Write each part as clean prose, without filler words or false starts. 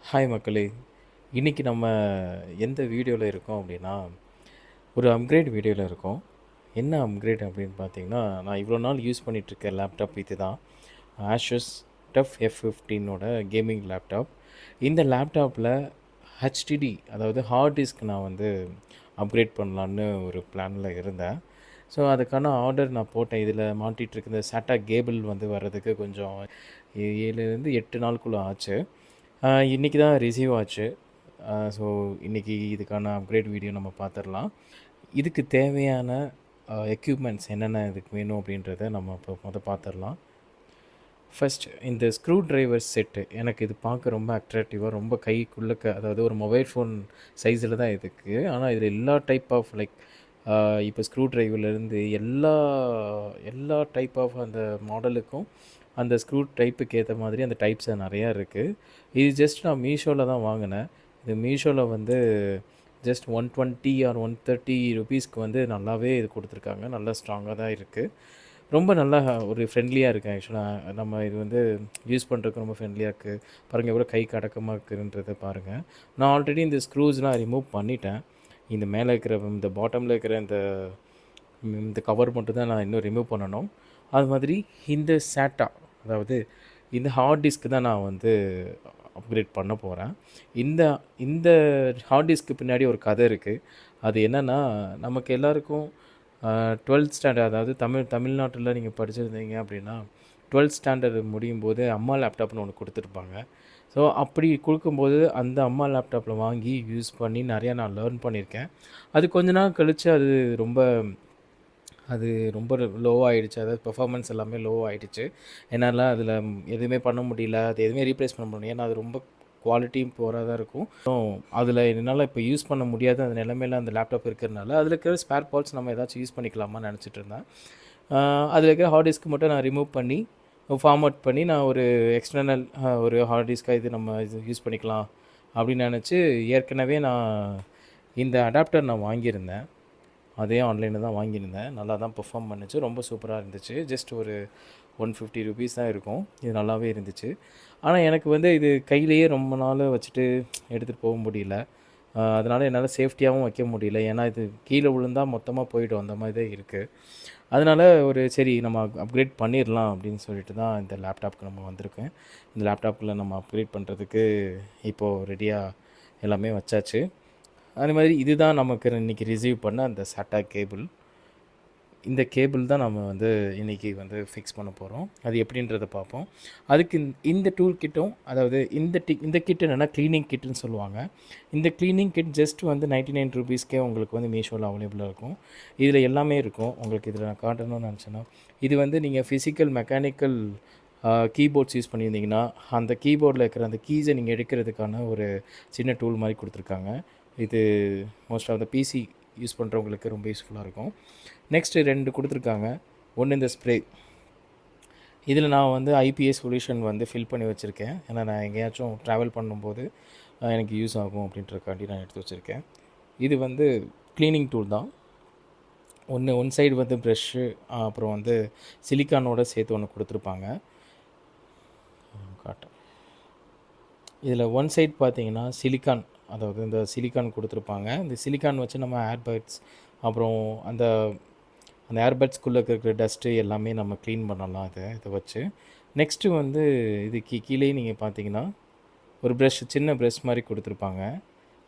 Hi மக்களே! இன்னைக்கு நம்ம எந்த வீடியோல இருக்கோம் அப்படின்னா, ஒரு அப்கிரேட் வீடியோல இருக்கோம். என்ன அப்கிரேட் அப்படின்னு பார்த்தீங்கன்னா, நான் இவ்வளோ நாள் யூஸ் பண்ணிட்டுருக்க லேப்டாப் இதுதான். Asus TUF F15ஓட கேமிங் லேப்டாப். இந்த லேப்டாப்பில HDD அதாவது ஹார்ட் டிஸ்க் நான் வந்து அப்கிரேட் பண்ணலான்னு ஒரு பிளான்ல இருந்தேன். ஸோ, அதுக்கான ஆர்டர் நான் போட்டேன். இதில மாட்டிட்டுருக்க இந்த SATA கேபிள் வந்து வர்றதுக்கு கொஞ்சம் 7லேருந்து 8 நாளுக்குள்ள ஆச்சு. இன்னைக்கு தான் ரிசீவ் ஆச்சு. ஸோ இன்னைக்கு இதுக்கான அப்கிரேட் வீடியோ நம்ம பார்த்துரலாம். இதுக்கு தேவையான எக்யூப்மெண்ட்ஸ் என்னென்ன இதுக்கு வேணும் அப்படின்றத நம்ம இப்போ பார்த்துரலாம். ஃபர்ஸ்ட் இந்த ஸ்க்ரூ டிரைவர் செட்டு எனக்கு இது பார்க்க ரொம்ப அட்ராக்டிவாக ரொம்ப கைக்குள்ளக்க அதாவது ஒரு மொபைல் ஃபோன் சைஸில் தான் இதுக்கு. ஆனால் இதில் எல்லா டைப் ஆஃப் லைக் இப்போ ஸ்க்ரூ டிரைவர்லேருந்து எல்லா எல்லா டைப் ஆஃப் அந்த மாடலுக்கும் அந்த ஸ்க்ரூ டைப்புக்கு ஏற்ற மாதிரி அந்த டைப்ஸ் நிறையா இருக்குது. இது ஜஸ்ட் நான் மீஷோவில் தான் வாங்கினேன். இது மீஷோவில் வந்து ஜஸ்ட் 120 ஆர் 130 ருபீஸ்க்கு வந்து நல்லாவே இது கொடுத்துருக்காங்க. நல்லா ஸ்ட்ராங்காக தான் இருக்குது. ரொம்ப நல்லா ஒரு ஃப்ரெண்ட்லியாக இருக்குது ஆக்சுவலாக. நம்ம இது வந்து யூஸ் பண்ணுறதுக்கு ரொம்ப ஃப்ரெண்ட்லியாக இருக்குது. பாருங்கள் எவ்வளோ கைக்கு அடக்கமாக இருக்குன்றதை பாருங்கள். நான் ஆல்ரெடி இந்த ஸ்க்ரூஸ்லாம் ரிமூவ் பண்ணிட்டேன். இந்த மேலே இருக்கிற இந்த பாட்டமில் இருக்கிற இந்த கவர் மட்டும் தான் நான் இன்னும் ரிமூவ் பண்ணணும். அது மாதிரி இந்த SATA அதாவது இந்த ஹார்ட் டிஸ்க் தான் நான் வந்து அப்கிரேட் பண்ண போகிறேன். இந்த இந்த ஹார்ட் டிஸ்க்கு பின்னாடி ஒரு கதை இருக்குது. அது என்னென்னா, நமக்கு எல்லாருக்கும் 12th ஸ்டாண்டர்ட் அதாவது தமிழ்நாட்டில் நீங்கள் படிச்சிருந்தீங்க அப்படின்னா 12th ஸ்டாண்டர்ட் முடியும் போது அம்மா லேப்டாப்னு ஒன்று கொடுத்துருப்பாங்க. ஸோ அப்படி கொடுக்கும்போது அந்த அம்மா லேப்டாப்பில் வாங்கி யூஸ் பண்ணி நிறையா நான் லேர்ன் பண்ணியிருக்கேன். அது கொஞ்ச நாள் கழித்து அது ரொம்ப லோவாகிடுச்சு. அதாவது பெர்ஃபார்மன்ஸ் எல்லாமே லோவாகிடுச்சு. என்னால் அதில் எதுவுமே பண்ண முடியல. அது எதுவுமே ரீப்ளேஸ் பண்ண முடியல. ஏன்னா அது ரொம்ப குவாலிட்டியும் புவரா தான் இருக்கும். ஸோ அதில் என்னால் இப்போ யூஸ் பண்ண முடியாத அந்த நிலைமையில் அந்த லேப்டாப் இருக்கிறதுனால அதில் இருக்கிற ஸ்பேர் பார்ட்ஸ் நம்ம ஏதாச்சும் யூஸ் பண்ணிக்கலாமான்னு நினச்சிட்டு இருந்தேன். அதில் இருக்கிற ஹார்ட் டிஸ்க் மட்டும் நான் ரிமூவ் பண்ணி ஃபார்மேட் பண்ணி நான் ஒரு எக்ஸ்டர்னல் ஒரு ஹார்ட் டிஸ்க்காக இது நம்ம இது யூஸ் பண்ணிக்கலாம் அப்படின்னு நினச்சி ஏற்கனவே நான் இந்த அடாப்டர் நான் வாங்கியிருந்தேன். அதே ஆன்லைனில் தான் வாங்கியிருந்தேன். நல்லா தான் பெர்ஃபார்ம் பண்ணுச்சு. ரொம்ப சூப்பராக இருந்துச்சு. ஜஸ்ட் ஒரு 150 ருபீஸ் தான் இருக்கும். இது நல்லாவே இருந்துச்சு. ஆனால் எனக்கு வந்து இது கையிலேயே ரொம்ப நாள் வச்சுட்டு எடுத்துகிட்டு போக முடியல. அதனால் என்னால் சேஃப்டியாகவும் வைக்க முடியல. ஏன்னா இது கீழே விழுந்தா மொத்தமாக போயிடும். அந்த மாதிரி தான் இருக்குது. அதனால் ஒரு சரி நம்ம அப்கிரேட் பண்ணிடலாம் அப்படின்னு சொல்லிட்டு தான் இந்த லேப்டாப்க்கு நம்ம வந்திருக்கேன். இந்த லேப்டாப்பில் நம்ம அப்கிரேட் பண்ணுறதுக்கு இப்போது ரெடியாக எல்லாமே வச்சாச்சு. அதே மாதிரி இதுதான் நமக்கு இன்றைக்கி ரிசீவ் பண்ண அந்த SATA கேபிள். இந்த கேபிள் தான் நம்ம வந்து இன்றைக்கி வந்து ஃபிக்ஸ் பண்ண போகிறோம். அது எப்படின்றத பார்ப்போம். அதுக்கு இந்த டூல் கிட்டும் அதாவது இந்த கிட் என்னென்னா க்ளீனிங் கிட்டுன்னு சொல்லுவாங்க. இந்த க்ளீனிங் கிட் ஜஸ்ட் வந்து 99 ருபீஸ்க்கே உங்களுக்கு வந்து மீஷோவில் அவைலபிளாக இருக்கும். இதில் எல்லாமே இருக்கும். உங்களுக்கு இதில் நான் காட்டணும்னு நினச்சேன்னா இது வந்து நீங்கள் ஃபிசிக்கல் மெக்கானிக்கல் கீபோர்ட்ஸ் யூஸ் பண்ணியிருந்தீங்கன்னா அந்த கீபோர்டில் இருக்கிற அந்த கீஸை நீங்கள் எடுக்கிறதுக்கான ஒரு சின்ன டூல் மாதிரி கொடுத்துருக்காங்க. இது most of the PC use பண்ணுறவங்களுக்கு ரொம்ப யூஸ்ஃபுல்லாக இருக்கும். நெக்ஸ்ட்டு 2 கொடுத்துருக்காங்க. ஒன்று இந்த ஸ்ப்ரே. இதில் நான் வந்து ஐபிஎஸ் சொல்யூஷன் வந்து ஃபில் பண்ணி வச்சுருக்கேன். ஏன்னா நான் எங்கேயாச்சும் ட்ராவல் பண்ணும்போது எனக்கு யூஸ் ஆகும் அப்படின்றக்காண்டி நான் எடுத்து வச்சுருக்கேன். இது வந்து க்ளீனிங் டூல் தான். ஒன் சைடு வந்து ப்ரெஷ்ஷு அப்புறம் வந்து சிலிக்கானோட சேர்த்து ஒன்று கொடுத்துருப்பாங்க. காட்டும். இதில் ஒன் சைட் பார்த்தீங்கன்னா சிலிக்கான் அதாவது இந்த சிலிக்கான் கொடுத்துருப்பாங்க. இந்த சிலிக்கான் வச்சு நம்ம ஏர்பட்ஸ் அப்புறம் அந்த ஏர்பட்ஸ்குள்ளே இருக்கிற டஸ்ட்டு எல்லாமே நம்ம க்ளீன் பண்ணலாம் இதை வச்சு. நெக்ஸ்ட்டு வந்து இதுக்கு கீழே நீங்கள் பார்த்தீங்கன்னா ஒரு ப்ரஷ் சின்ன ப்ரஷ் மாதிரி கொடுத்துருப்பாங்க.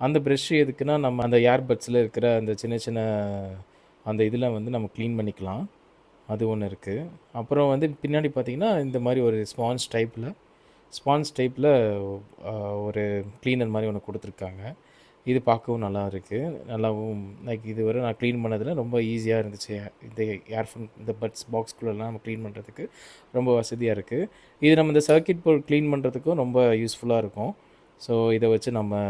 அந்த ப்ரஷ் எதுக்குன்னா நம்ம அந்த ஏர்பட்ஸில் இருக்கிற அந்த சின்ன சின்ன அந்த இதில் வந்து நம்ம க்ளீன் பண்ணிக்கலாம். அது ஒன்று இருக்குது. அப்புறம் வந்து பின்னாடி பார்த்திங்கன்னா இந்த மாதிரி ஒரு ஸ்பான்ஜ் டைப்பில் ஒரு க்ளீனர் மாதிரி ஒன்று கொடுத்துருக்காங்க. இது பார்க்கவும் நல்லா இருக்குது. நல்லாவும் லைக் இதுவரை நான் க்ளீன் பண்ணதில் ரொம்ப ஈஸியாக இருந்துச்சு. இந்த இயர்ஃபோன் இந்த பட்ஸ் பாக்ஸ்குள்ளெல்லாம் நம்ம க்ளீன் பண்ணுறதுக்கு ரொம்ப வசதியாக இருக்குது. இது நம்ம இந்த சர்க்கிட் போர்ட் க்ளீன் பண்ணுறதுக்கும் ரொம்ப யூஸ்ஃபுல்லாக இருக்கும். ஸோ இதை வச்சு நம்ம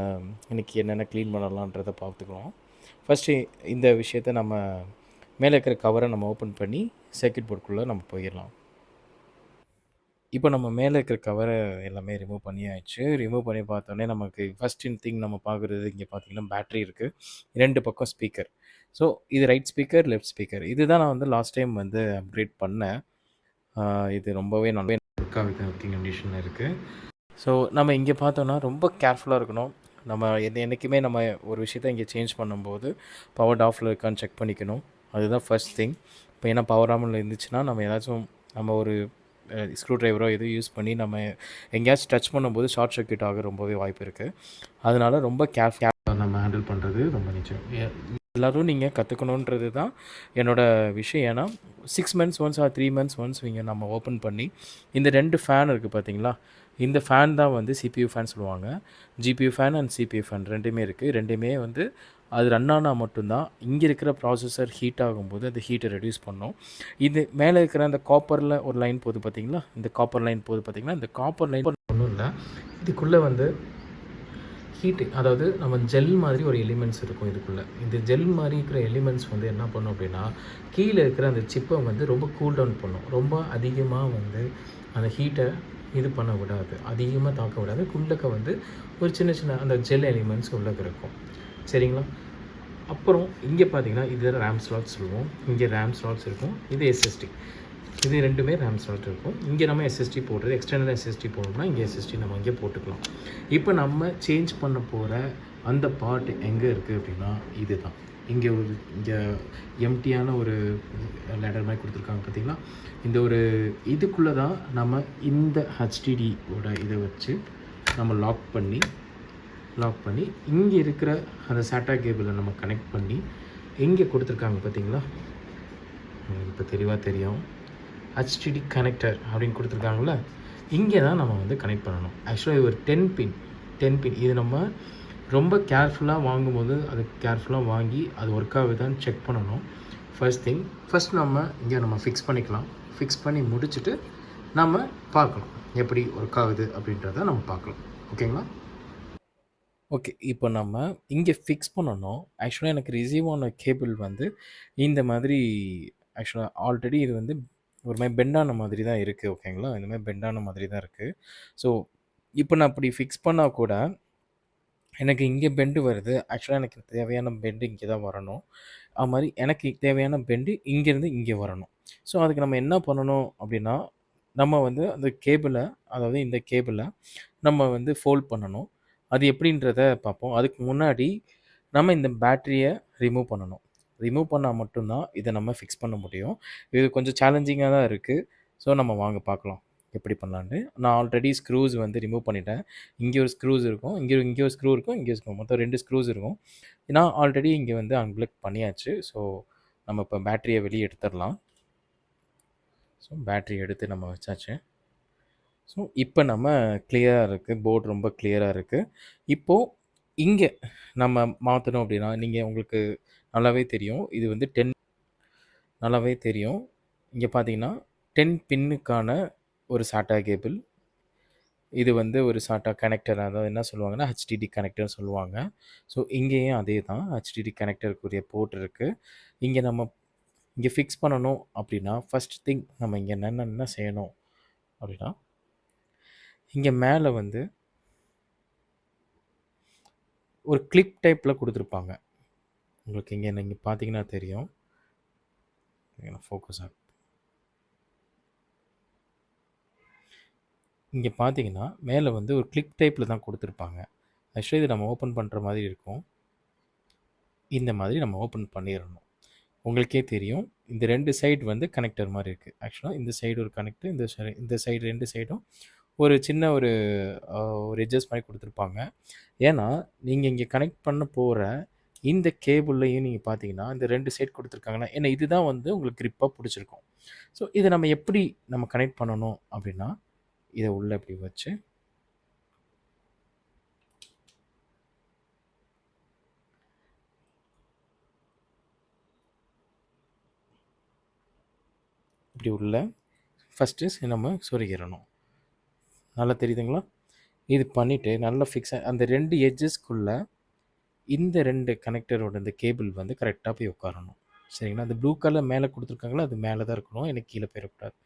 இன்றைக்கி என்னென்ன க்ளீன் பண்ணலான்றதை பார்த்துக்குவோம். ஃபஸ்ட்டு இந்த விஷயத்தை நம்ம மேலே இருக்கிற கவரை நம்ம ஓப்பன் பண்ணி சர்க்கிட் போர்டுக்குள்ளே நம்ம போயிடலாம். இப்போ நம்ம மேலே இருக்கிற கவரை எல்லாமே ரிமூவ் பண்ணியாச்சு. ரிமூவ் பண்ணி பார்த்தோன்னே நமக்கு ஃபர்ஸ்ட் திங் நம்ம பார்க்குறது இங்கே பார்த்தீங்கன்னா பேட்ரி இருக்குது. 2 பக்கம் ஸ்பீக்கர். ஸோ இது ரைட் ஸ்பீக்கர், லெஃப்ட் ஸ்பீக்கர். இதுதான் நான் வந்து லாஸ்ட் டைம் வந்து அப்கிரேட் பண்ணேன். இது ரொம்பவே நல்லா ஒர்க் ஆகுது, ஒர்க்கிங் கண்டிஷனில் இருக்குது. ஸோ நம்ம இங்கே பார்த்தோன்னா ரொம்ப கேர்ஃபுல்லாக இருக்கணும். நம்ம என்றைக்குமே நம்ம ஒரு விஷயத்த இங்கே சேஞ்ச் பண்ணும்போது பவர் ஆஃபில் இருக்கான்னு செக் பண்ணிக்கணும். அதுதான் ஃபர்ஸ்ட் திங். இப்போ ஏன்னா பவர் ஆனில் இருந்துச்சுன்னா நம்ம ஏதாச்சும் நம்ம ஒரு ஸ்க்ரூ ட்ரைவரோ எதுவும் யூஸ் பண்ணி நம்ம எங்கேயாச்சும் டச் பண்ணும்போது ஷார்ட் சர்க்யூட் ஆக ரொம்பவே வாய்ப்பு இருக்குது. அதனால ரொம்ப கேர்ஃபுல்லாக நம்ம ஹேண்டில் பண்ணுறது ரொம்ப நிச்சயம். எல்லோரும் நீங்கள் கற்றுக்கணுன்றது தான் என்னோடய விஷயம். ஏன்னா 6 months once or 3 months once இங்கே நம்ம ஓப்பன் பண்ணி இந்த 2 ஃபேன் இருக்குது பார்த்தீங்களா, இந்த ஃபேன் தான் வந்து சிபியூ ஃபேன் சொல்லுவாங்க. GPU fan and CPU fan ரெண்டுமே இருக்குது. ரெண்டுமே வந்து அது ரன் ஆனால் மட்டும்தான் இங்கே இருக்கிற ப்ராசஸர் ஹீட் ஆகும்போது அந்த ஹீட்டை ரெடியூஸ் பண்ணும். இது மேலே இருக்கிற அந்த காப்பரில் ஒரு லைன் போகுது பார்த்தீங்களா, இந்த காப்பர் லைன் போகுது பார்த்தீங்களா, இந்த காப்பர் லைன் ஒன்றும் இல்லை, இதுக்குள்ளே வந்து ஹீட்டு, அதாவது நம்ம ஜெல் மாதிரி ஒரு எலிமெண்ட்ஸ் இருக்கும் இதுக்குள்ளே. இந்த ஜெல் மாதிரி இருக்கிற எலிமெண்ட்ஸ் வந்து என்ன பண்ணும் அப்படின்னா, கீழே இருக்கிற அந்த சிப்பை வந்து ரொம்ப கூல் டவுன் பண்ணும். ரொம்ப அதிகமாக வந்து அந்த ஹீட்டை இது பண்ண விடாது, அதிகமாக தாக்க விடாது. உள்ளக்க வந்து ஒரு சின்ன சின்ன அந்த ஜெல் எலிமெண்ட்ஸ் உள்ளக்க இருக்கும். சரிங்களா? அப்புறம் இங்கே பார்த்தீங்கன்னா இது ரேம் ஸ்லாட்ஸ் சொல்லுவோம். இங்கே ரேம் ஸ்லாட்ஸ் இருக்கும். இது எஸ்எஸ்டி. இது ரெண்டுமே ரேம் ஸ்லாட் இருக்கும். இங்கே நம்ம எஸ்எஸ்டி போடுறது, எக்ஸ்டர்னல் எஸ்எஸ்டி போடணும்னா இங்கே எஸ்எஸ்டி நம்ம இங்கே போட்டுக்கலாம். இப்போ நம்ம சேஞ்ச் பண்ண போகிற அந்த பார்ட் எங்கே இருக்குது அப்படின்னா இது தான். இங்கே ஒரு இங்கே எம்டியான ஒரு லேடர் மாதிரி கொடுத்துருக்காங்க பார்த்தீங்களா, இந்த ஒரு இதுக்குள்ளே தான் நம்ம இந்த ஹெச்டிடியோட இதை வச்சு நம்ம லாக் பண்ணி இங்கே இருக்கிற அந்த சாட்டா கேபிளை நம்ம கனெக்ட் பண்ணி இங்கே கொடுத்துருக்காங்க பார்த்தீங்களா, இப்போ தெளிவாக தெரியும், ஹெச்டிடி கனெக்டர் அப்படின்னு கொடுத்துருக்காங்கள, இங்கே தான் நம்ம வந்து கனெக்ட் பண்ணணும். ஆக்சுவலாக இது ஒரு 10 பின். இது நம்ம ரொம்ப கேர்ஃபுல்லாக வாங்கும்போது அது கேர்ஃபுல்லாக வாங்கி அது ஒர்க் ஆகுதான்னு செக் பண்ணணும். ஃபர்ஸ்ட் நம்ம இங்கே நம்ம ஃபிக்ஸ் பண்ணிக்கலாம். ஃபிக்ஸ் பண்ணி முடிச்சுட்டு நம்ம பார்க்கலாம் எப்படி ஒர்க் ஆகுது அப்படின்றத நம்ம பார்க்கலாம். ஓகேங்களா? ஓகே. இப்போ நம்ம இங்கே ஃபிக்ஸ் பண்ணணும். ஆக்சுவலாக எனக்கு ரிசீவ் ஆன கேபிள் வந்து இந்த மாதிரி ஆக்சுவலாக ஆல்ரெடி இது வந்து ஒரு மாதிரி பெண்டான மாதிரி தான் இருக்குது. ஓகேங்களா? இந்த மாதிரி பெண்டான மாதிரி தான் இருக்குது. ஸோ இப்போ நான் அப்படி ஃபிக்ஸ் பண்ணால் கூட எனக்கு இங்கே பெண்டு வருது. ஆக்சுவலாக எனக்கு தேவையான பெண்டு இங்கே தான் வரணும். அது மாதிரி எனக்கு தேவையான பெண்டு இங்கேருந்து இங்கே வரணும். ஸோ அதுக்கு நம்ம என்ன பண்ணணும் அப்படின்னா, நம்ம வந்து அந்த கேபிளை, அதாவது இந்த கேபிளை நம்ம வந்து ஃபோல்ட் பண்ணணும். அது எப்படின்றத பார்ப்போம். அதுக்கு முன்னாடி நம்ம இந்த பேட்டரியை ரிமூவ் பண்ணணும். ரிமூவ் பண்ணால் மட்டும்தான் இதை நம்ம ஃபிக்ஸ் பண்ண முடியும். இது கொஞ்சம் சேலஞ்சிங்காக தான் இருக்குது. ஸோ நம்ம வாங்க பார்க்கலாம் எப்படி பண்ணலான்ட்டு. நான் ஆல்ரெடி ஸ்க்ரூஸ் வந்து ரிமூவ் பண்ணிட்டேன். இங்கே ஒரு ஸ்க்ரூஸ் இருக்கும், இங்கே ஒரு ஸ்க்ரூ இருக்கும், இங்கே இருக்கும். மொத்தம் 2 ஸ்க்ரூஸ் இருக்கும். நான் ஆல்ரெடி இங்கே வந்து அன்பிளக் பண்ணியாச்சு. ஸோ நம்ம இப்போ பேட்டரியை வெளியே எடுத்துடலாம். ஸோ பேட்டரி எடுத்து நம்ம வச்சாச்சு. ஸோ இப்போ நம்ம கிளியராக இருக்குது, போர்டு ரொம்ப கிளியராக இருக்குது. இப்போது இங்கே நம்ம மாற்றணும் அப்படின்னா, உங்களுக்கு நல்லாவே தெரியும். இது வந்து 10 நல்லாவே தெரியும். இங்கே பார்த்தீங்கன்னா 10 பின்னுக்கான ஒரு சாட்டா கேபிள். இது வந்து ஒரு சாட்டா கனெக்டர், அதாவது என்ன சொல்லுவாங்கன்னா ஹெச்டிடி கனெக்டர்னு சொல்லுவாங்க. ஸோ இங்கேயும் அதே தான், ஹெச்டிடி கனெக்டருக்குரிய போர்ட் இருக்குது. இங்கே நம்ம இங்கே ஃபிக்ஸ் பண்ணணும் அப்படின்னா ஃபஸ்ட் திங் நம்ம இங்கே என்ன செய்யணும் அப்படின்னா, இங்கே மேலே வந்து ஒரு கிளிப் டைப்பில் கொடுத்துருப்பாங்க. உங்களுக்கு இங்கே நீங்கள் பார்த்தீங்கன்னா தெரியும். ஃபோக்கஸ் ஆகும். இங்கே பார்த்தீங்கன்னா மேலே வந்து ஒரு கிளிப் டைப்பில் தான் கொடுத்துருப்பாங்க. ஆக்சுவலி இது நம்ம ஓப்பன் பண்ணுற மாதிரி இருக்கும். இந்த மாதிரி நம்ம ஓப்பன் பண்ணிடணும். உங்களுக்கே தெரியும், இந்த 2 சைடு வந்து கனெக்டர் மாதிரி இருக்குது. ஆக்சுவலாக இந்த சைடு ஒரு கனெக்டர், இந்த சைடு 2 சைடும் ஒரு சின்ன ஒரு எட்ஜஸ் மாதிரி கொடுத்துருப்பாங்க. ஏன்னா நீங்கள் இங்கே கனெக்ட் பண்ண போகிற இந்த கேபிள்லையும் நீங்கள் பார்த்தீங்கன்னா இந்த 2 சைடு கொடுத்துருக்காங்கன்னா, ஏன்னா இதுதான் வந்து உங்களுக்கு கிரிப்பாக பிடிச்சிருக்கும். ஸோ இதை நம்ம எப்படி நம்ம கனெக்ட் பண்ணணும் அப்படின்னா, இதை உள்ளே இப்படி வச்சு இப்படி உள்ள ஃபஸ்ட்டு நம்ம சொருகிடணும். நல்லா தெரியுதுங்களா? இது பண்ணிவிட்டு நல்லா அந்த 2 எட்ஜஸ்க்குள்ளே இந்த 2 கனெக்டரோட இந்த கேபிள் வந்து கரெக்டாக போய் உட்காரணும். சரிங்களா? அந்த ப்ளூ கலர் மேலே கொடுத்துருக்காங்களா, அது மேலே தான் இருக்கணும், எனக்கு கீழே போயிடக்கூடாது.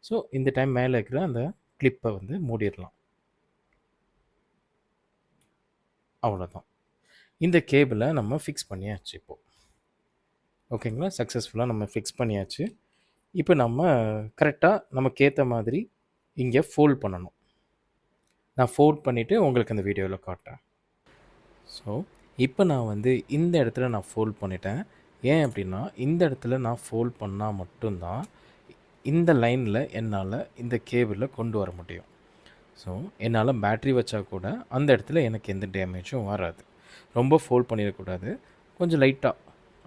ஸோ இந்த டைம் மேலே இருக்கிற அந்த கிளிப்பை வந்து மூடிடலாம். அவ்வளோதான். இந்த கேபிளை நம்ம ஃபிக்ஸ் பண்ணியாச்சு இப்போது. ஓகேங்களா? சக்ஸஸ்ஃபுல்லாக நம்ம ஃபிக்ஸ் பண்ணியாச்சு. இப்போ நம்ம கரெக்டாக நமக்கு ஏற்ற மாதிரி இங்கே ஃபோல்ட் பண்ணணும். நான் ஃபோல்ட் பண்ணிவிட்டு உங்களுக்கு அந்த வீடியோவில் காட்டுறேன். ஸோ இப்போ நான் வந்து இந்த இடத்துல நான் ஃபோல்ட் பண்ணிட்டேன். ஏன் அப்படின்னா இந்த இடத்துல நான் ஃபோல்ட் பண்ணால் மட்டும்தான் இந்த லைனில் என்னால் இந்த கேபிளில் கொண்டு வர முடியும். ஸோ என்னால் பேட்ரி வச்சா கூட அந்த இடத்துல எனக்கு எந்த டேமேஜும் வராது. ரொம்ப ஃபோல்ட் பண்ணிடக்கூடாது. கொஞ்சம் லைட்டாக,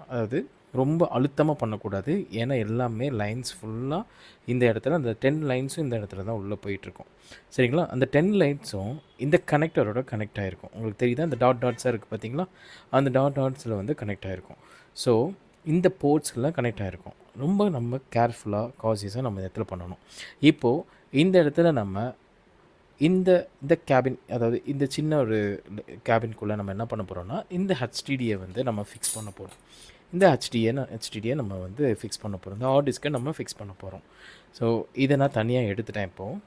அதாவது ரொம்ப அழுத்தமாக பண்ணக்கூடாது. ஏன்னா எல்லாமே லைன்ஸ் ஃபுல்லாக இந்த இடத்துல அந்த 10 லைன்ஸும் இந்த இடத்துல தான் உள்ளே போயிட்டுருக்கும். சரிங்களா? அந்த 10 லைன்ஸும் இந்த கனெக்டரோட கனெக்ட் ஆகிருக்கும். உங்களுக்கு தெரியுதா? அந்த டாட்ஸாக இருக்குது பார்த்தீங்களா? அந்த டாட்ஸில் வந்து கனெக்ட் ஆகிருக்கும். ஸோ இந்த போர்ட்ஸில் கனெக்ட் ஆகிருக்கும். ரொம்ப நம்ம கேர்ஃபுல்லாக காசியஸாக நம்ம இந்த இடத்துல பண்ணணும். இப்போது இந்த இடத்துல நம்ம இந்த இந்த கேபின், அதாவது இந்த சின்ன ஒரு கேபின்குள்ளே நம்ம என்ன பண்ண போகிறோம்னா இந்த ஹெச்டிடியை வந்து நம்ம ஃபிக்ஸ் பண்ண போகிறோம். இந்த ஹெச்டிடியை நம்ம வந்து ஃபிக்ஸ் பண்ண போகிறோம். இந்த ஹார்ட் டிஸ்க்கை நம்ம ஃபிக்ஸ் பண்ண போகிறோம். ஸோ இதை நான் தனியாக எடுத்துட்டேன். இப்போது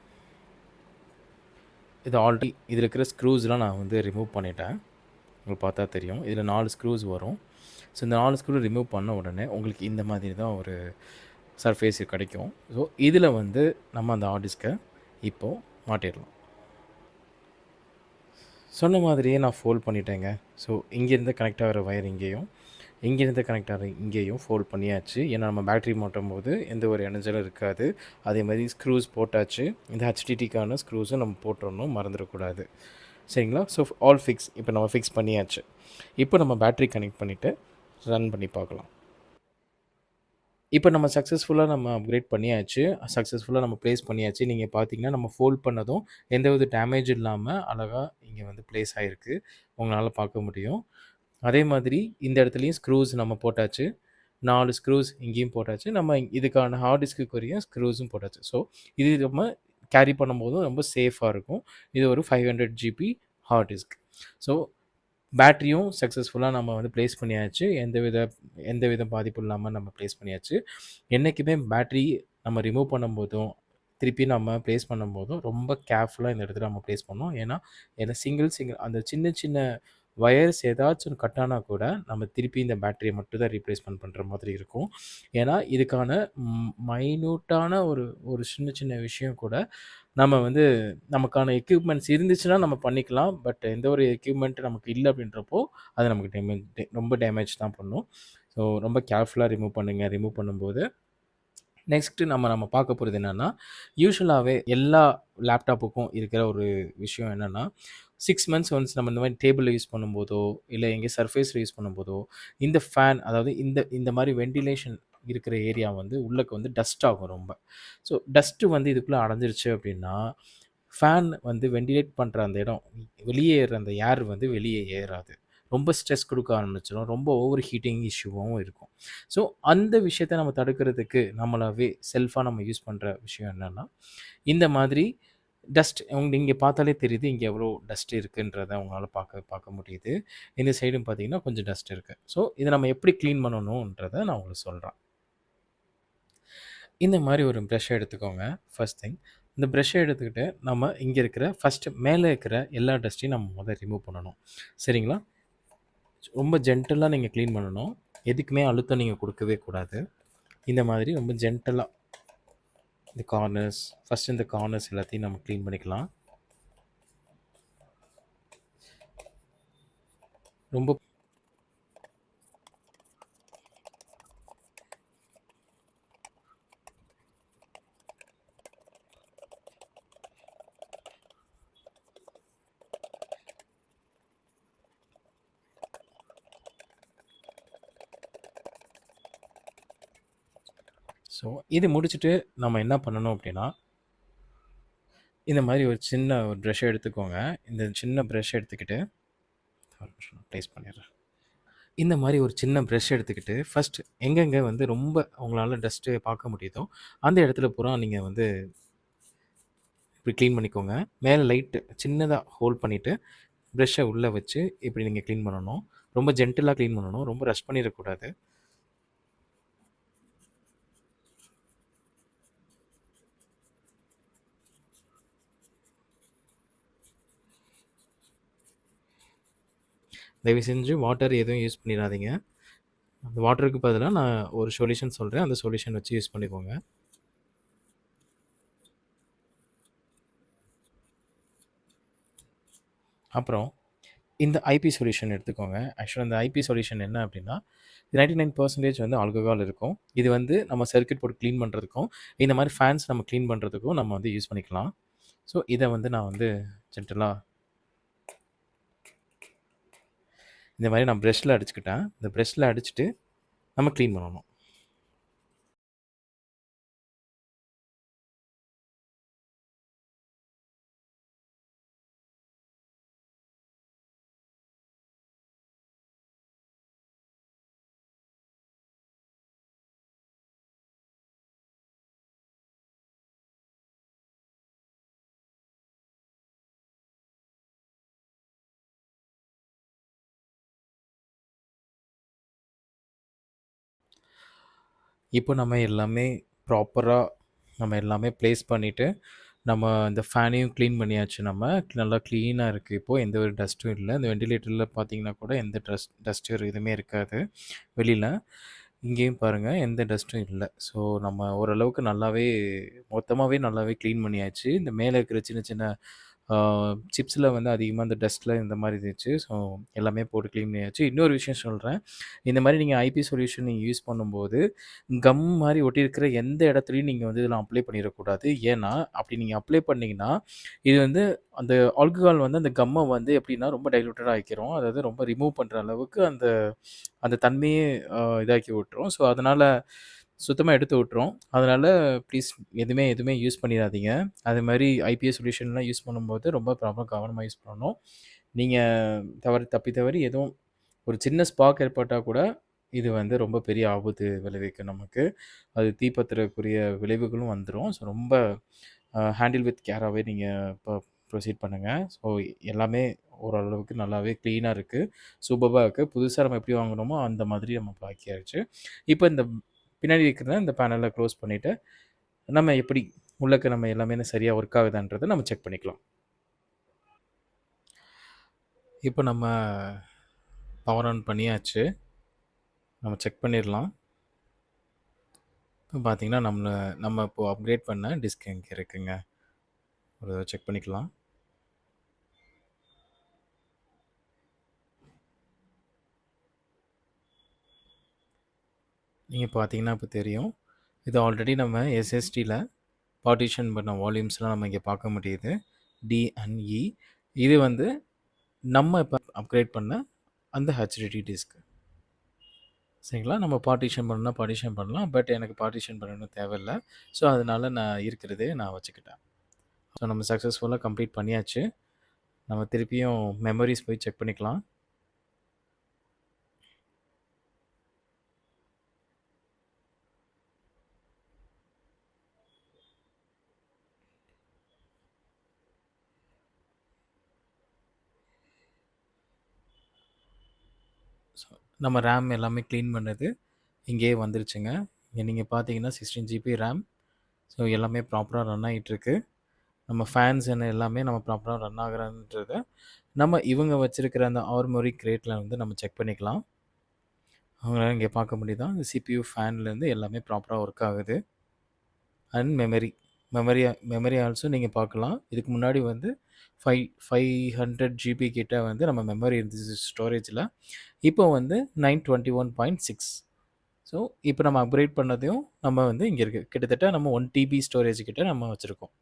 இது ஆல்ரெடி இதில் இருக்கிற ஸ்க்ரூஸ்லாம் நான் வந்து ரிமூவ் பண்ணிட்டேன். உங்களுக்கு பார்த்தா தெரியும், இதில் 4 ஸ்க்ரூஸ் வரும். ஸோ இந்த 4 ஸ்க்ரூ ரிமூவ் பண்ண உடனே உங்களுக்கு இந்த மாதிரி தான் ஒரு சர்ஃபேஸ் கிடைக்கும். ஸோ இதில் வந்து நம்ம அந்த ஹார்ட் டிஸ்க்கை இப்போது மாட்டிடலாம். சொன்ன மாதிரியே நான் ஃபோல்ட் பண்ணிட்டேங்க. ஸோ இங்கேருந்து கனெக்ட் ஆகிற வயர் இங்கேயும், இங்கேருந்து கனெக்ட் ஆகிற இங்கேயும் ஃபோல்ட் பண்ணியாச்சு. ஏன்னா நம்ம பேட்ரி மாட்டும் போது எந்த ஒரு இடைஞ்சலும் இருக்காது. அதே மாதிரி ஸ்க்ரூஸ் போட்டாச்சு. இந்த ஹெச்டிடிக்கான ஸ்க்ரூஸும் நம்ம போட்டுறணும், மறந்துடக்கூடாது. சரிங்களா? So all fix. இப்போ நம்ம ஃபிக்ஸ் பண்ணியாச்சு. இப்போ நம்ம பேட்ரி கனெக்ட் பண்ணிவிட்டு ரன் பண்ணி பார்க்கலாம். இப்போ நம்ம சக்ஸஸ்ஃபுல்லாக நம்ம அப்கிரேட் பண்ணியாச்சு. சக்ஸஸ்ஃபுல்லாக நம்ம ப்ளேஸ் பண்ணியாச்சு. நீங்கள் பார்த்தீங்கன்னா நம்ம ஃபோல்ட் பண்ணதும் எந்தவித டேமேஜ் இல்லாமல் அழகாக இங்கே வந்து ப்ளேஸ் ஆகிருக்கு. உங்களால் பார்க்க முடியும். அதே மாதிரி இந்த இடத்துலையும் ஸ்க்ரூஸ் நம்ம போட்டாச்சு. 4 ஸ்க்ரூஸ் இங்கேயும் போட்டாச்சு. நம்ம இதுக்கான ஹார்ட் டிஸ்க்குரிய ஸ்க்ரூஸும் போட்டாச்சு. ஸோ இது நம்ம கேரி பண்ணும்போதும் ரொம்ப சேஃபாக இருக்கும். இது ஒரு 500 ஜிபி ஹார்ட் டிஸ்க். ஸோ பேட்டரியும் சக்ஸஸ்ஃபுல்லாக நம்ம வந்து ப்ளேஸ் பண்ணியாச்சு. எந்தவித பாதிப்பும் இல்லாமல் நம்ம ப்ளேஸ் பண்ணியாச்சு. என்றைக்குமே பேட்டரி நம்ம ரிமூவ் பண்ணும்போதும் திருப்பி நம்ம ப்ளேஸ் பண்ணும்போதும் ரொம்ப கேர்ஃபுல்லாக இந்த இடத்துல நம்ம ப்ளேஸ் பண்ணணும். ஏன்னா சிங்கிள் அந்த சின்ன சின்ன வயர்ஸ் ஏதாச்சும் கட் ஆனால் கூட நம்ம திருப்பி இந்த பேட்டரியை மட்டும் தான் ரீப்ளேஸ்மெண்ட் பண்ணுற மாதிரி இருக்கும். ஏன்னா இதுக்கான மைன்யூட்டான ஒரு சின்ன சின்ன விஷயம் கூட நம்ம வந்து நமக்கான எக்யூப்மெண்ட்ஸ் இருந்துச்சுன்னா நம்ம பண்ணிக்கலாம். பட் எந்த ஒரு எக்யூப்மெண்ட் நமக்கு இல்லை அப்படின்றப்போ அது நமக்கு ரொம்ப டேமேஜ் தான் பண்ணும். ஸோ ரொம்ப கேர்ஃபுல்லாக ரிமூவ் பண்ணுங்கள். ரிமூவ் பண்ணும்போது நெக்ஸ்ட்டு நம்ம பார்க்க போகிறது என்னென்னா, யூஷுவலாகவே எல்லா லேப்டாப்புக்கும் இருக்கிற ஒரு விஷயம் என்னென்னா, 6 மந்த்ஸ் ஒன்ஸ் நம்ம இந்த மாதிரி டேபிளில் யூஸ் பண்ணும்போதோ, இல்லை எங்கே சர்ஃபேஸில் யூஸ் பண்ணும்போதோ, இந்த ஃபேன், அதாவது இந்த மாதிரி வென்டிலேஷன் இருக்கிற ஏரியா வந்து உள்ளக்கு வந்து டஸ்ட் ஆகும் ரொம்ப. ஸோ டஸ்ட்டு வந்து இதுக்குள்ளே அடைஞ்சிருச்சு அப்படின்னா, ஃபேன் வந்து வென்டிலேட் பண்ணுற அந்த இடம், வெளியே ஏறுற அந்த ஏர் வந்து வெளியே ஏறாது. ரொம்ப ஸ்ட்ரெஸ் கொடுக்க ஆரம்பிச்சிடும். ரொம்ப ஓவர் ஹீட்டிங் இஷ்யூவாகவும் இருக்கும். ஸோ அந்த விஷயத்த நம்ம தடுக்கிறதுக்கு நம்மளாவே செல்ஃபாக நம்ம யூஸ் பண்ணுற விஷயம் என்னென்னா, இந்த மாதிரி டஸ்ட் இங்கே பார்த்தாலே தெரியுது இங்கே எவ்வளோ டஸ்ட் இருக்குன்றத உங்களால் பார்க்க முடியுது. இந்த சைடும் பார்த்தீங்கன்னா கொஞ்சம் டஸ்ட் இருக்குது. ஸோ இதை நம்ம எப்படி க்ளீன் பண்ணணுன்றதை நான் உங்களுக்கு சொல்கிறேன். இந்த மாதிரி ஒரு ப்ரஷ்ஷை எடுத்துக்கோங்க. ஃபர்ஸ்ட் திங், இந்த ப்ரஷ்ஷை எடுத்துக்கிட்டு நம்ம இங்கே இருக்கிற ஃபஸ்ட்டு மேலே இருக்கிற எல்லா டஸ்ட்டையும் நம்ம முதல்ல ரிமூவ் பண்ணணும். சரிங்களா? ரொம்ப ஜென்டலாக நீங்கள் க்ளீன் பண்ணணும். எதுக்குமே அழுத்தம் நீங்கள் கொடுக்கவே கூடாது. இந்த மாதிரி ரொம்ப ஜென்டலாக இந்த கார்னர்ஸ், ஃபஸ்ட்டு இந்த கார்னர்ஸ் எல்லாத்தையும் நம்ம க்ளீன் பண்ணிக்கலாம். ரொம்ப ஸோ இது முடிச்சுட்டு நம்ம என்ன பண்ணணும் அப்படின்னா, இந்த மாதிரி ஒரு சின்ன ஒரு ப்ரஷ் எடுத்துக்கோங்க. இந்த சின்ன ப்ரஷ் எடுத்துக்கிட்டு ப்ளேஸ் பண்ணிடுறேன். இந்த மாதிரி ஒரு சின்ன ப்ரஷ் எடுத்துக்கிட்டு ஃபஸ்ட் எங்கெங்கே வந்து ரொம்ப உங்களால் டஸ்ட்டு பார்க்க முடியுதோ அந்த இடத்துல பூரா நீங்கள் வந்து இப்படி க்ளீன் பண்ணிக்கோங்க. மேலே லைட்டு சின்னதாக ஹோல்ட் பண்ணிவிட்டு ப்ரஷ்ஷை உள்ளே வச்சு இப்படி நீங்கள் க்ளீன் பண்ணணும். ரொம்ப ஜென்டிலாக க்ளீன் பண்ணணும். ரொம்ப ரஷ் பண்ணிடக்கூடாது. தயவு செஞ்சு வாட்டர் எதுவும் யூஸ் பண்ணிடாதீங்க. அந்த வாட்டருக்கு பதிலாக நான் ஒரு சொல்யூஷன் சொல்கிறேன். அந்த சொல்யூஷன் வச்சு யூஸ் பண்ணிக்கோங்க. அப்புறம் இந்த ஐபி சொல்யூஷன் எடுத்துக்கோங்க. ஆக்சுவலா இந்த ஐபி சொல்யூஷன் என்ன அப்டின்னா, 99% வந்து ஆல்கஹால் இருக்கும். இது வந்து நம்ம சர்க்யூட் போர்ட் கிளீன் பண்றதுக்கும், இந்த மாரி ஃபேன்ஸ் நம்ம கிளீன் பண்றதுக்கும் நம்ம வந்து யூஸ் பண்ணிக்கலாம். ஸோ, இத வந்து நான் வந்து ஜென்டிலா இந்த மாரி நான் பிரஷ்ல அடிச்சுக்கிட்டேன். இந்த பிரஷ்ல அடிச்சுட்டு நம்ம கிளீன் பண்ணணும். இப்போ நம்ம எல்லாமே ப்ராப்பரா நம்ம எல்லாமே ப்ளேஸ் பண்ணிட்டு, நம்ம இந்த ஃபேனையும் கிளீன் பண்ணியாச்சு நம்ம. நல்லா கிளீனா இருக்கு இப்போ. எந்த ஒரு டஸ்ட்டும் இல்ல. இந்த வென்டிலேட்டர்ல பார்த்தீங்கன்னா கூட எந்த டஸ்ட் எதுவுமே இருக்காது வெளியில. இங்கேயும் பாருங்க எந்த டஸ்ட்டும் இல்ல. ஸோ நம்ம ஓரளவுக்கு நல்லாவே மொத்தமாவே நல்லாவே கிளீன் பண்ணியாச்சு. இந்த மேல இருக்கிற சின்ன சின்ன சிப்ஸில வந்து அதிகமா இந்த டஸ்ட்ல இந்த மாரி இருந்துச்சு. ஸோ எல்லாமே போட்டு கிளீன் பண்ணியாச்சு. இன்னொரு விஷயம் சொல்றேன். இந்த மாரி நீங்க ஐபி சொல்யூஷன் நீங்க யூஸ் பண்ணும்போது, கம் மாரி ஒட்டியிருக்கிற எந்த இடத்துலயும் நீங்க வந்து இதில அப்ளை பண்ணிறக்கூடாது. ஏன்னா, அப்படி நீங்க அப்ளை பண்ணீங்கன்னா, இது வந்து அந்த ஆல்கஹால் வந்து அந்த கம்ம வந்து எப்படின்னா ரொம்ப டைலூட்டடா ஆக்கிரும். அதாவது ரொம்ப ரிமூவ் பண்ற அளவுக்கு அந்த அந்த தன்மையே இதாக்கி விட்டுரும். ஸோ, அதனால சுத்தமா எடுத்து விட்டுரும். அதனால ப்ளீஸ் எதுவுமே எதுவுமே யூஸ் பண்ணிறாதீங்க. அது மாரி ஐபிஎஸ் சொல்யூஷன்லாம் யூஸ் பண்ணும்போது ரொம்ப கவனமா யூஸ் பண்ணணும். நீங்க தப்பி தவறி எதுவும் ஒரு சின்ன ஸ்பார்க் ஏற்பட்டா கூட, இது வந்து ரொம்ப பெரிய ஆபத்து விளைவிக்கும் நமக்கு. அது தீப்பற்றக்கூடிய விளைவுகளும் வந்துரும். ஸோ ரொம்ப ஹேண்டில் வித் கேராவே நீங்க ப்ரொசீட் பண்ணுங்க. ஸோ எல்லாமே ஓரளவுக்கு நல்லாவே கிளீனா இருக்கு. சூப்பர்பா இருக்கு. புதுசா நம்ம எப்படி வாங்குனோமோ அந்த மாதிரி நமக்கு ஆக்கியாச்சு. இப்ப இந்த பின்னாடி இருக்கிற இந்த பேனல க்ளோஸ் பண்ணிட்டு, நம்ம எப்படி உள்ளக்க நம்ம எல்லாமே சரியா ஒர்க் ஆகுதான்றத நம்ம செக் பண்ணிக்கலாம். இப்ப நம்ம பவர் ஆன் பண்ணியாச்சு. நம்ம செக் பண்ணிறலாம். இப்ப பார்த்தீங்கன்னா, நம்ம இப்போ அப்கிரேட் பண்ண டிஸ்க் இங்க இருக்குங்க. ஒரு தடவ செக் பண்ணிக்கலாம். நீங்க பார்த்தீங்கன்னா இப்ப தெரியும். இது ஆல்ரெடி நம்ம எஸ்எஸ்டில பார்ட்டிஷன் பண்ண வால்யூம்ஸ்லாம் நம்ம இங்க பார்க்க முடியுது. டி அண்ட் இ. இது வந்து நம்ம இப்ப அப்கிரேட் பண்ண அந்த ஹெச்டிடி டிஸ்க். சரிங்களா? நம்ம பார்ட்டிஷன் பண்ணணும்னா பார்ட்டிஷன் பண்ணலாம். பட் எனக்கு பார்ட்டிஷன் பண்ணணும்னு தேவையில்ல. ஸோ, அதனால நான் இருக்கிறதே நான் வச்சுக்கிட்டேன். ஸோ, நம்ம சக்ஸஸ்ஃபுல்லா கம்ப்ளீட் பண்ணியாச்சு. நம்ம திருப்பியும் மெமரீஸ் போய் செக் பண்ணிக்கலாம். ஸோ, நம்ம ரேம் எல்லாமே கிளீன் பண்ணது இங்கேயே வந்துருச்சுங்க. இங்க நீங்க பார்த்தீங்கன்னா 16 ஜிபி ரேம். ஸோ, எல்லாமே ப்ராப்பரா ரன் ஆயிட்டுருக்கு. நம்ம ஃபேன்ஸ் எல்லாமே நம்ம ப்ராப்பரா ரன் ஆகுறான்றத நம்ம இவங்க வச்சிருக்கிற அந்த ஆர்மோரி கிரேட்ல வந்து நம்ம செக் பண்ணிக்கலாம். அவங்களால இங்க பார்க்க முடியுதா? இந்த சிபியூ ஃபேன்லேருந்து எல்லாமே ப்ராப்பரா ஒர்க் ஆகுது. அண்ட் மெமரி மெமரி ஆல்சோ நீங்க பார்க்கலாம். இதுக்கு முன்னாடி வந்து 500 ஜிபி கிட்ட வந்து நம்ம மெமரி இருந்துச்சு ஸ்டோரேஜ்ல. இப்போ வந்து 921.6. ஸோ, இப்போ நம்ம அப்கிரேட் பண்ணதையும் நம்ம வந்து இங்க இருக்கு. கிட்டத்தட்ட நம்ம 1 டிபி ஸ்டோரேஜ் கிட்ட நம்ம வச்சிருக்கோம்.